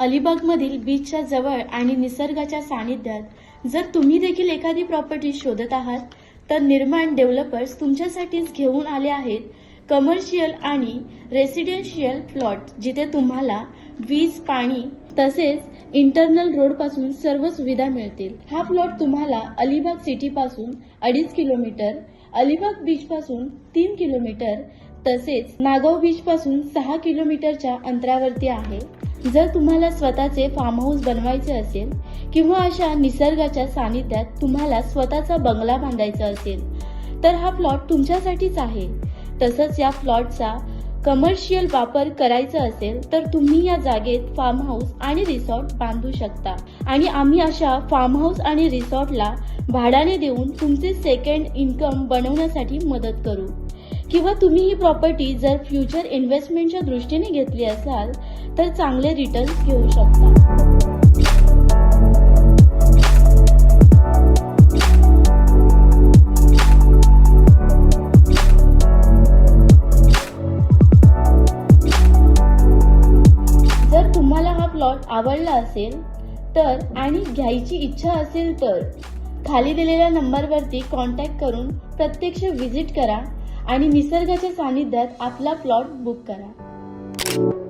अलिबागमधील बीचच्या जवळ आणि निसर्गाच्या सानिध्यात जर तुम्ही देखील एखादी प्रॉपर्टी शोधत आहात तर निर्माण डेव्हलपर्स तुमच्यासाठीच घेऊन आले आहेत कमर्शियल आणि रेसिडेन्शियल प्लॉट, जिथे तुम्हाला वीज, पाणी तसेच इंटरनल रोड पासून सर्व सुविधा मिळतील। हा प्लॉट तुम्हाला अलिबाग सिटी पासून 2.5 किलोमीटर, अलिबाग बीच पासून 3 किलोमीटर तसेच नागाव बीच पासून 6 किलोमीटरच्या अंतरावरती आहे। जर तुम्हाला स्वतःचे फार्म हाऊस बनवायचे असेल किंवा अशा निसर्गाच्या सानिध्यात तुम्हाला स्वतःचा बंगला बांधायचा असेल तर हा प्लॉट तुमच्यासाठीच आहे। तसंच या प्लॉटचा कमर्शियल वापर करायचा असेल तर तुम्ही या जागेत फार्म हाऊस आणि रिसॉर्ट बांधू शकता आणि आम्ही अशा फार्म हाऊस आणि रिसॉर्टला भाड्याने देऊन तुमचे सेकंड इन्कम बनवण्यासाठी मदत करू। किंवा तुम्ही ही प्रॉपर्टी जर फ्युचर इन्व्हेस्टमेंटच्या दृष्टीने घेतली असाल तर चांगले रिटर्न्स घेऊ शकता। जर तुम्हाला हा प्लॉट आवडला असेल तर आणि घ्यायची इच्छा असेल तर खाली दिलेल्या नंबरवरती कॉन्टॅक्ट करून प्रत्यक्ष व्हिजिट करा आणि निसर्गाच्या सानिध्यात आपला प्लॉट बुक करा।